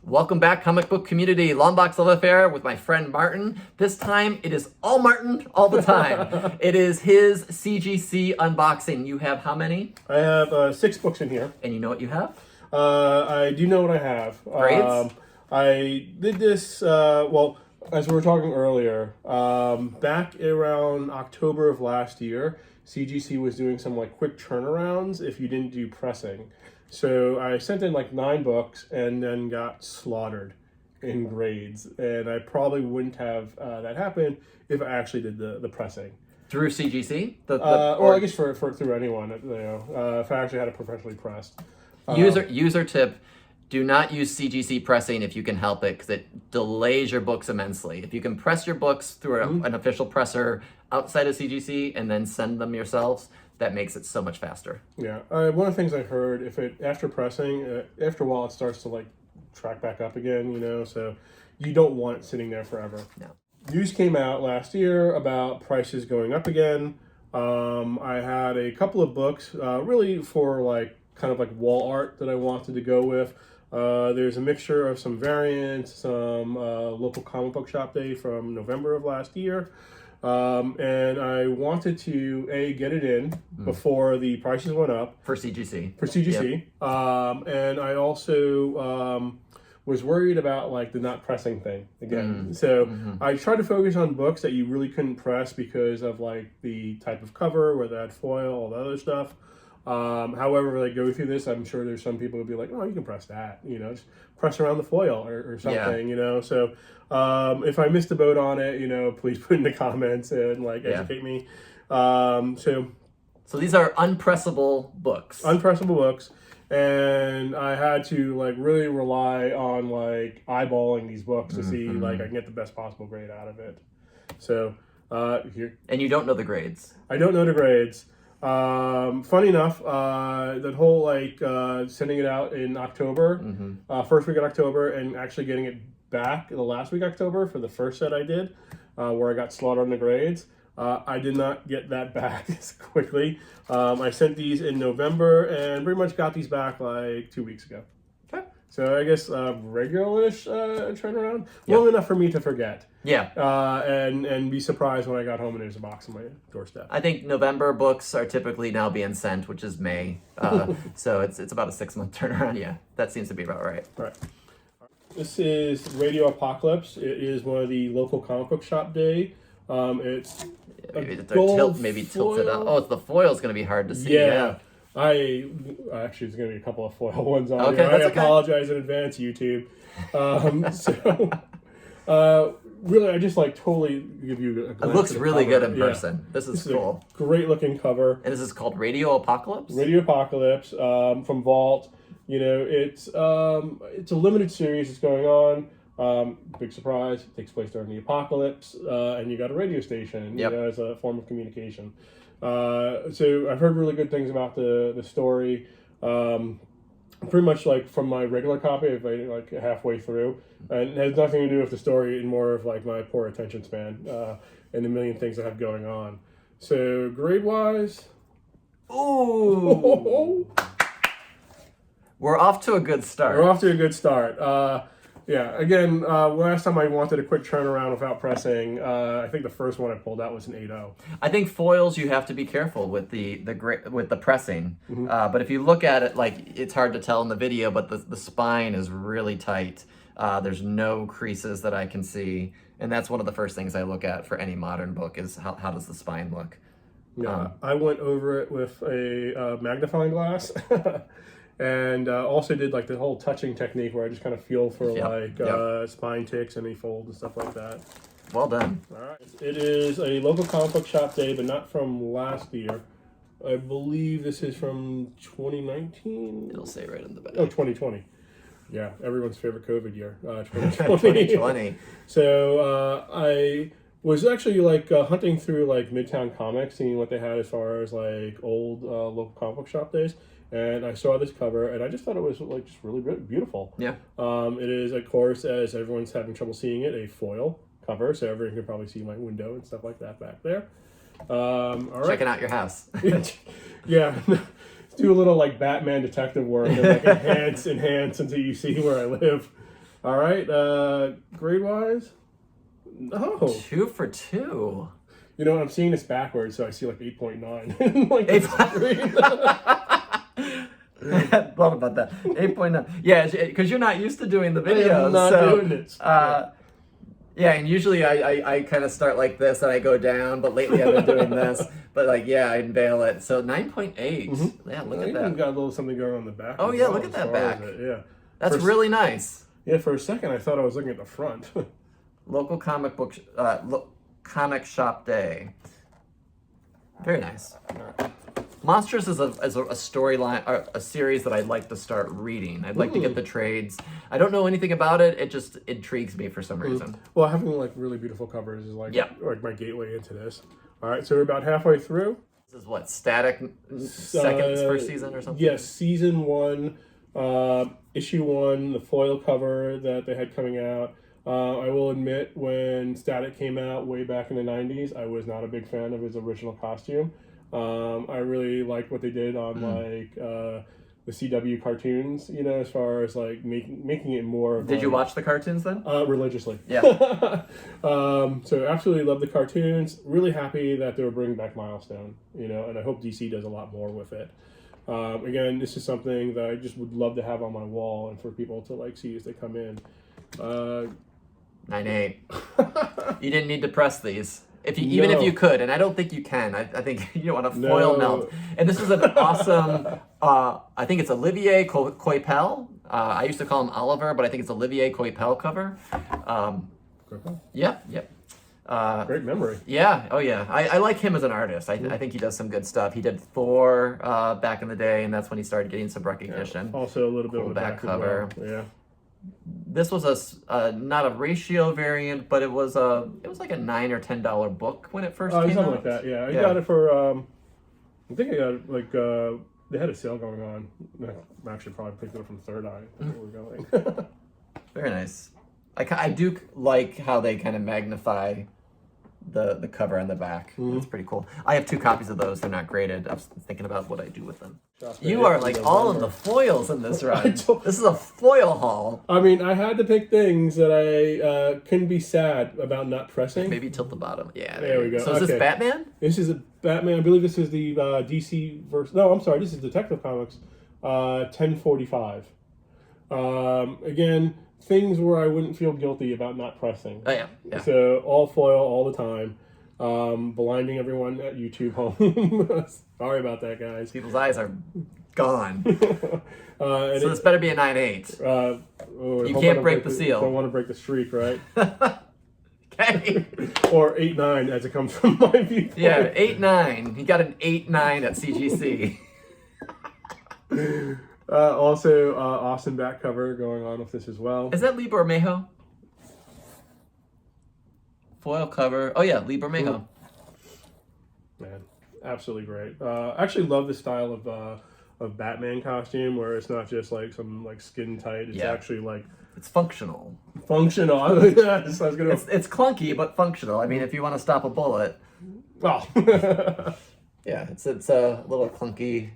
Welcome back, comic book community. Long Box Love Affair with my friend Martin. This time it is all Martin all the time. It is his CGC unboxing. You have how many? I have 6 books in here. And you know what you have? I do know what I have. Grades? I did this, well, as we were talking earlier, back around October of last year, CGC was doing some like quick turnarounds if you didn't do pressing. So I sent in like 9 books and then got slaughtered in grades. And I probably wouldn't have that happen if I actually did the pressing. Through CGC? Or I guess for through anyone, you know, if I actually had it professionally pressed. User tip, do not use CGC pressing if you can help it, because it delays your books immensely. If you can press your books through an official presser outside of CGC and then send them yourselves, that makes it so much faster. Yeah, one of the things I heard, if it after pressing, after a while it starts to like track back up again, you know, so you don't want it sitting there forever. No. News came out last year about prices going up again. I had a couple of books, really for like kind of like wall art that I wanted to go with. There's a mixture of some variants, some local comic book shop day from November of last year. And I wanted to get it in before the prices went up. For CGC. For CGC. Yep. And I also was worried about like the not pressing thing again. So I tried to focus on books that you really couldn't press because of like the type of cover, whether that foil, all the other stuff. However, like go through this, I'm sure there's some people who'll be like, oh, you can press that, you know, just press around the foil or something, you know. So if I missed the boat on it, you know, please put in the comments and like educate me. So these are unpressable books. Unpressable books. And I had to like really rely on like eyeballing these books to see like I can get the best possible grade out of it. So here. And you don't know the grades. I don't know the grades. Funny enough, that whole like sending it out in October, first week of October, and actually getting it back the last week of October for the first set I did, where I got slaughtered on the grades. I did not get that back as quickly. I sent these in November and pretty much got these back like 2 weeks ago. Okay. So I guess regular-ish turnaround, long enough for me to forget. Yeah. And be surprised when I got home and there's a box on my doorstep. I think November books are typically now being sent, which is May. So it's about a 6-month turnaround. Yeah, that seems to be about right. Right. This is Radio Apocalypse. It is one of the local comic book shop day. It's maybe tilt it up. Oh, the foil's going to be hard to see. Yeah. Actually, there's going to be a couple of foil ones on okay, here. I okay. apologize in advance, YouTube. Really, I just like totally give you a glimpse. It looks really cover. good in person. Yeah. This is cool. Great looking cover. And this is called Radio Apocalypse? Radio Apocalypse from Vault. You know, it's a limited series that's going on. Big surprise, it takes place during the apocalypse, and you got a radio station, you know, as a form of communication. So I've heard really good things about the story. Pretty much like from my regular copy, I've made it like halfway through, and it has nothing to do with the story, and more of like my poor attention span and the million things I have going on. So grade wise, ooh. We're off to a good start. We're off to a good start. Yeah, again, last time I wanted a quick turnaround without pressing, I think the first one I pulled out was an 8.0. I think foils, you have to be careful with the pressing. But if you look at it, like, it's hard to tell in the video, but the spine is really tight. There's no creases that I can see. And that's one of the first things I look at for any modern book is how does the spine look? Yeah, I went over it with a magnifying glass. And also did like the whole touching technique where I just kind of feel for spine ticks and any folds and stuff like that. Well done. All right. It is a local comic book shop day, but not from last year. I believe this is from 2019. It'll say right in the back. Oh, 2020. Yeah, everyone's favorite COVID year. 2020. 2020. So I was actually like hunting through like Midtown Comics, seeing what they had as far as like old local comic book shop days. And I saw this cover, and I just thought it was like just really beautiful. Yeah. It is, of course, as everyone's having trouble seeing it, a foil cover, so everyone can probably see my window and stuff like that back there. All right. Checking out your house. Yeah. Do a little like Batman detective work and like enhance until you see where I live. All right, grade wise, no. 2 for 2. You know, I'm seeing this backwards, so I see like 8.9. Like Love about that. 8.9. Yeah, because you're not used to doing the videos. I'm not doing it. Yeah, and usually I kind of start like this and I go down, but lately I've been doing this. But like, yeah, I unveil it. So 9.8. Yeah, look at that. Even got a little something going on the back. Oh yeah, look at that back. Yeah, that's really nice. Yeah, for a second I thought I was looking at the front. Local comic book, comic shop day. Very nice. Monstrous is a storyline, a series that I'd like to start reading. I'd like to get the trades. I don't know anything about it. It just intrigues me for some reason. Well, having like really beautiful covers is like my gateway into this. All right, so we're about halfway through. This is what, Static second first season or something? Yes, season 1, issue 1, the foil cover that they had coming out. I will admit, when Static came out way back in the 90s, I was not a big fan of his original costume. I really liked what they did on like the CW cartoons, you know, as far as like making it more of Did you watch the cartoons then? Religiously. Yeah. So absolutely love the cartoons. Really happy that they were bringing back Milestone, you know, and I hope DC does a lot more with it. Again, this is something that I just would love to have on my wall and for people to like see as they come in. 9.8. You didn't need to press these. Even if you could, and I don't think you can. I think you don't want to foil melt. And this is an awesome, I think it's Olivier Coipel. I used to call him Oliver, but I think it's Olivier Coipel cover. Yep. Great memory. Yeah, oh yeah. I like him as an artist. I think he does some good stuff. He did Thor back in the day, and that's when he started getting some recognition. Yeah. Also a little bit of a back cover. Well. Yeah. This was not a ratio variant, but it was like a $9 or $10 book when it first came something out. like that. Yeah, I got it for I think I got it like they had a sale going on. I actually probably picked it up from Third Eye. Where we're going. Very nice. I do like how they kind of magnify the cover on the back. It's pretty cool. I have 2 copies of those. They're not graded. I was thinking about what I do with them. You are like all of the foils in this run. This is a foil haul. I mean, I had to pick things that I couldn't be sad about not pressing. Maybe tilt the bottom. Yeah. There we go. So is this Batman? This is a Batman. I believe this is the DC verse. No, I'm sorry. This is Detective Comics 1045. Again, things where I wouldn't feel guilty about not pressing. Oh, yeah. So all foil all the time. Blinding everyone at YouTube home. Sorry about that, guys. People's eyes are gone. So this better be a 9.8. You can't break the seal. Don't want to break the streak, right? Okay. Or 8.9 as it comes from my viewpoint. Yeah, 8.9. He got an 8.9 at CGC. Also, awesome back cover going on with this as well. Is that Lee Bermejo? Foil cover. Oh yeah, Lee Bermejo. Man, absolutely great. Actually love the style of Batman costume where it's not just like some like skin tight. It's actually like it's functional. Functional. Yes, I was gonna. It's clunky but functional. I mean, if you want to stop a bullet. Oh. Yeah, it's a little clunky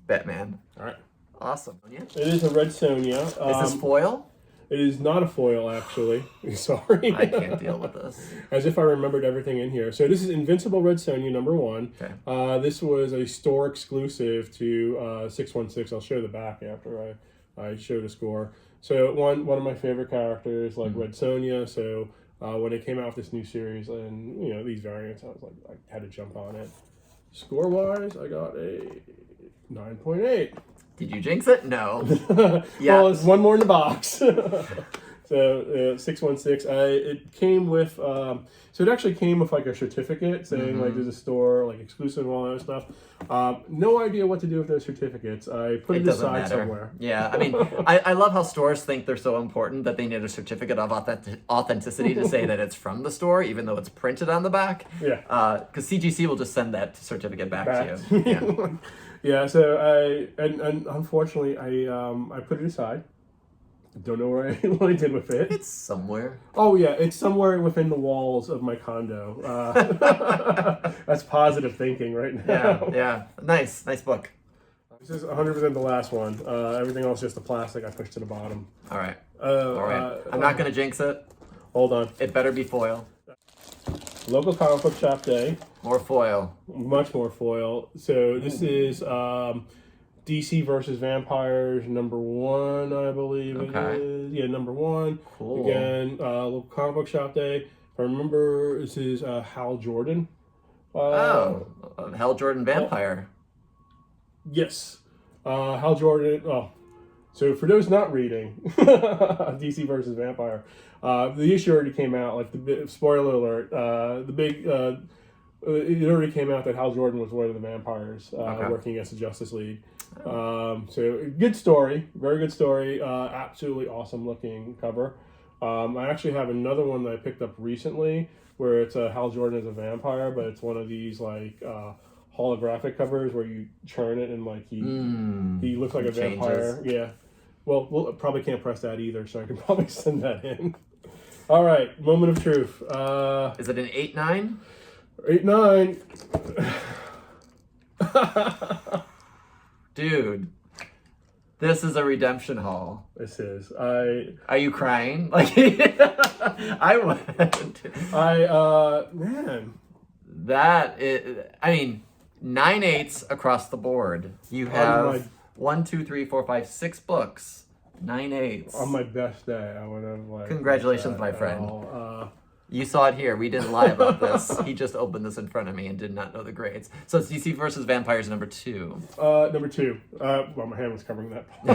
Batman. All right. Awesome. Yeah. It is a red Sonja. Is this foil? It is not a foil, actually. Sorry. I can't deal with this. As if I remembered everything in here. So this is Invincible Red Sonja #1. Okay. This was a store exclusive to 616. I'll show the back after I show the score. So one of my favorite characters, like Red Sonja. So when it came out with this new series and you know these variants, I was like, I had to jump on it. Score wise, I got a 9.8. Did you jinx it? No. Yeah. Well, it's one more in the box. So 616. It came with. So it actually came with like a certificate saying like there's a store like exclusive and all that stuff. No idea what to do with those certificates. I put it aside somewhere. Yeah, I mean, I love how stores think they're so important that they need a certificate of authenticity to say that it's from the store, even though it's printed on the back. Yeah. Because CGC will just send that certificate back to you. Yeah. Yeah, so and unfortunately I put it aside. Don't know what I did with it. It's somewhere. Oh yeah, it's somewhere within the walls of my condo. That's positive thinking right now. Yeah. Nice book. This is 100% the last one. Everything else just the plastic I pushed to the bottom. All right. All right. I'm not going to jinx it. Hold on. It better be foil. Local comic book shop day. More foil. Much more foil. So this is DC versus Vampires #1, I believe it is. Yeah, #1. Cool. Again, local comic book shop day. If I remember, this is Hal Jordan. Hal Jordan Vampire. Yes. Hal Jordan. Oh. So for those not reading, DC versus Vampire, the issue already came out. Like spoiler alert, it already came out that Hal Jordan was one of the vampires working against the Justice League. So good story, very good story. Absolutely awesome looking cover. I actually have another one that I picked up recently where it's Hal Jordan as a vampire, but it's one of these like holographic covers where you turn it and like he looks like a vampire. Yeah. Well, we'll probably can't press that either, so I can probably send that in. All right, moment of truth. Is it an 8.9? 8.9. Dude, this is a redemption haul. This is. Are you crying? Like I would. Man. That is. I mean, 9.8's across the board. You have 1, 2, 3, 4, 5, 6 books. 9.8's. On my best day, I would have like. Congratulations, my friend. You saw it here. We didn't lie about this. He just opened this in front of me and did not know the grades. So it's DC versus Vampires #2. #2. Well, my hand was covering that part.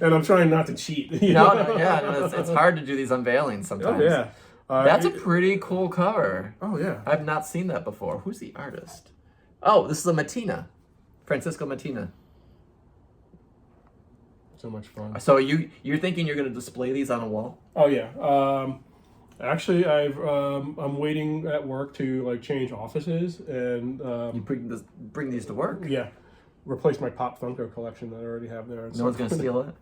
And I'm trying not to cheat. It's hard to do these unveilings sometimes. Oh, yeah. That's a pretty cool cover. Oh, yeah. I've not seen that before. Who's the artist? Oh, this is a Mattina. Francisco Mattina. So much fun. So you're thinking you're going to display these on a wall? Oh, yeah. Actually, I'm waiting at work to like change offices and you bring these to work? Yeah, replace my Pop Funko collection that I already have there. No one's gonna steal it.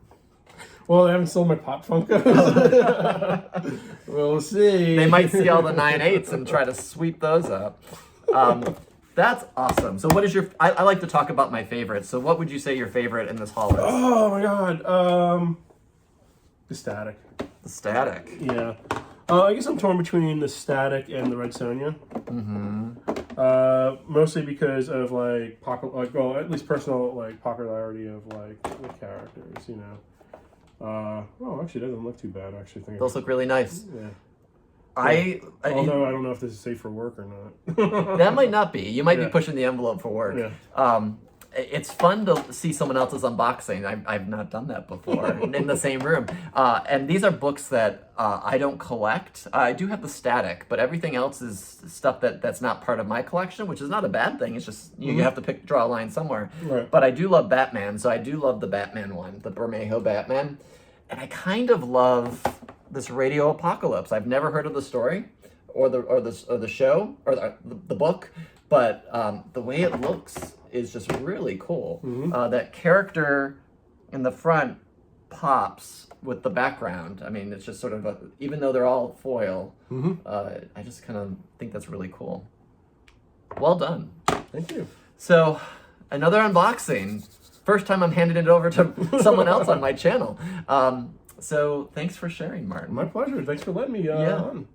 Well, I haven't sold my Pop Funkos. We'll see. They might see all the 9.8's and try to sweep those up. That's awesome. So what is your? I like to talk about my favorites. So what would you say your favorite in this haul is? Oh my God, the Static. The Static. Yeah. I guess I'm torn between the Static and the Red Sonja. Mostly because of like at least personal like popularity of like the characters, you know. Actually, it doesn't look too bad. Actually, Those look really nice. Yeah. Although I don't know if this is safe for work or not. That might not be. You might be pushing the envelope for work. Yeah. It's fun to see someone else's unboxing. I've not done that before in the same room. And these are books that I don't collect. I do have the Static, but everything else is stuff that's not part of my collection, which is not a bad thing. It's just you have to draw a line somewhere. Right. But I do love Batman, so I do love the Batman one, the Bermejo Batman. And I kind of love this Radio Apocalypse. I've never heard of the story or the show or the book, but the way it looks is just really cool. That character in the front pops with the background. I mean, it's just sort of even though they're all foil, I just kind of think that's really cool. Well done. Thank you. So another unboxing. First time I'm handing it over to someone else on my channel. So thanks for sharing, Martin. My pleasure. Thanks for letting me on.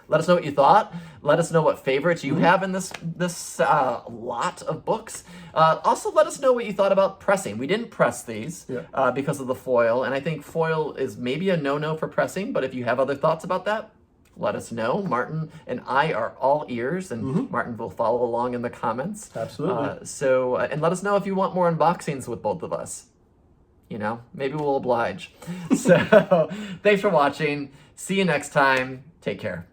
Let us know what you thought. Let us know what favorites you have in this lot of books. Also, let us know what you thought about pressing. We didn't press these because of the foil, and I think foil is maybe a no-no for pressing, but if you have other thoughts about that, let us know. Martin and I are all ears, and Martin will follow along in the comments. Absolutely. And let us know if you want more unboxings with both of us. You know, maybe we'll oblige. So, thanks for watching. See you next time. Take care.